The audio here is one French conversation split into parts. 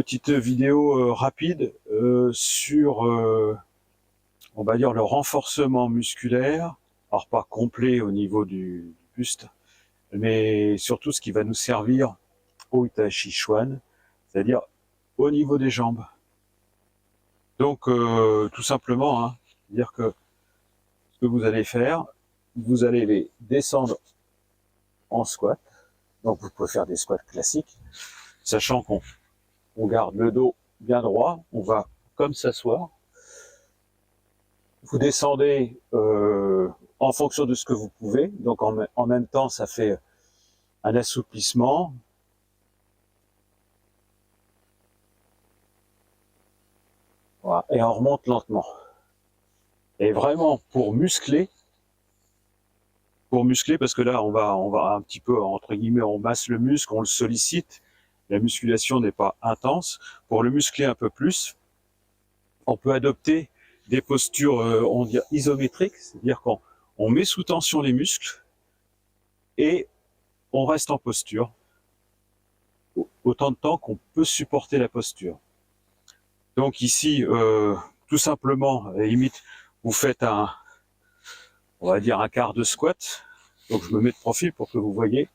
petite vidéo rapide sur, on va dire, le renforcement musculaire, alors pas complet au niveau du buste, mais surtout ce qui va nous servir au Tai Chi Chuan, c'est-à-dire au niveau des jambes. Donc tout simplement, dire que ce que vous allez faire, vous allez les descendre en squat. Donc vous pouvez faire des squats classiques, sachant qu'on garde le dos bien droit, on va comme s'asseoir. Vous descendez en fonction de ce que vous pouvez, donc en même temps ça fait un assouplissement. Voilà, et on remonte lentement. Et vraiment pour muscler, parce que là on va un petit peu, entre guillemets, on masse le muscle, on le sollicite, la musculation n'est pas intense. Pour le muscler un peu plus, on peut adopter des postures on dit isométriques, c'est-à-dire qu'on met sous tension les muscles et on reste en posture autant de temps qu'on peut supporter la posture. Donc ici, tout simplement, à la limite, vous faites on va dire un quart de squat. Donc je me mets de profil pour que vous voyez.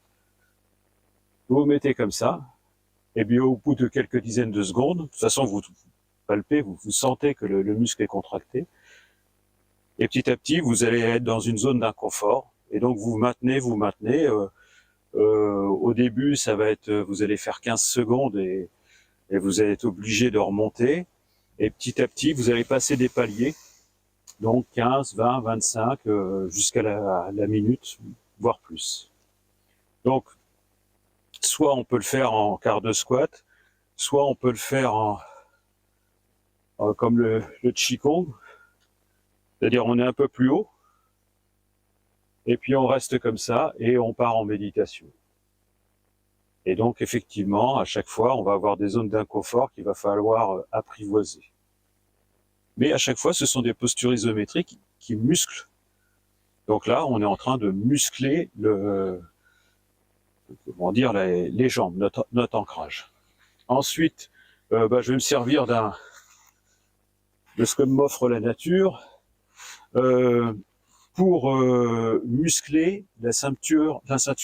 Vous vous mettez comme ça, et bien au bout de quelques dizaines de secondes, de toute façon vous palpez, vous sentez que le muscle est contracté, et petit à petit vous allez être dans une zone d'inconfort, et donc vous maintenez. Au début ça va être, vous allez faire 15 secondes et vous allez être obligé de remonter, et petit à petit vous allez passer des paliers, donc 15, 20, 25, jusqu'à la minute, voire plus. Donc soit on peut le faire en quart de squat, soit on peut le faire comme le Qigong, c'est-à-dire on est un peu plus haut, et puis on reste comme ça, et on part en méditation. Et donc effectivement, à chaque fois, on va avoir des zones d'inconfort qu'il va falloir apprivoiser. Mais à chaque fois, ce sont des postures isométriques qui musclent. Donc là, on est en train de muscler les jambes, notre ancrage. Ensuite, je vais me servir de ce que m'offre la nature pour muscler la ceinture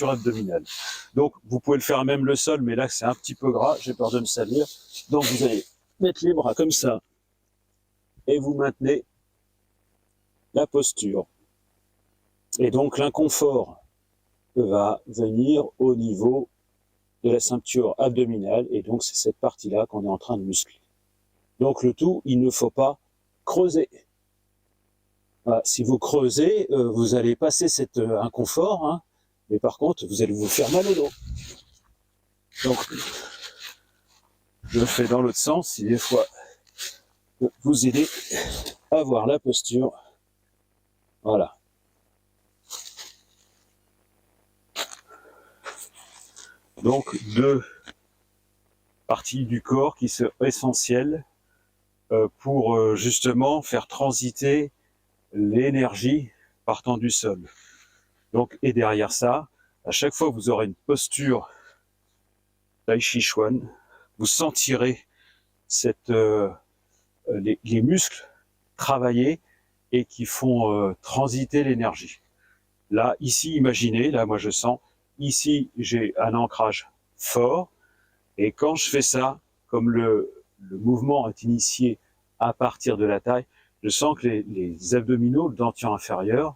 abdominale. Donc vous pouvez le faire même le sol, mais là c'est un petit peu gras, j'ai peur de me salir. Donc vous allez mettre les bras comme ça et vous maintenez la posture. Et donc l'inconfort va venir au niveau de la ceinture abdominale, et donc c'est cette partie-là qu'on est en train de muscler. Donc le tout, il ne faut pas creuser. Voilà, si vous creusez, vous allez passer cet inconfort, mais par contre, vous allez vous faire mal au dos. Donc, je le fais dans l'autre sens, si des fois vous aider à avoir la posture. Voilà. Donc, deux parties du corps qui sont essentielles pour justement faire transiter l'énergie partant du sol. Donc, et derrière ça, à chaque fois que vous aurez une posture Tai Chi Chuan, vous sentirez les muscles travailler et qui font transiter l'énergie. Là, ici, imaginez, là, moi je sens, ici, j'ai un ancrage fort, et quand je fais ça, comme le mouvement est initié à partir de la taille, je sens que les abdominaux, le dantian inférieur,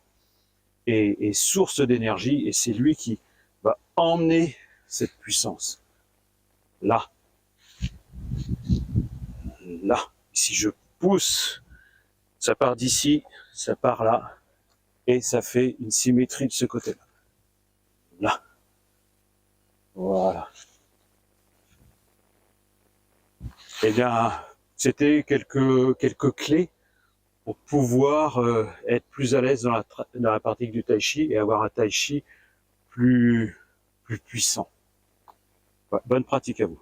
est source d'énergie, et c'est lui qui va emmener cette puissance. Là. Si je pousse, ça part d'ici, ça part là, et ça fait une symétrie de ce côté-là. Là. Voilà. Eh bien, c'était quelques clés pour pouvoir être plus à l'aise dans la pratique du Tai Chi et avoir un Tai Chi plus puissant. Bonne pratique à vous.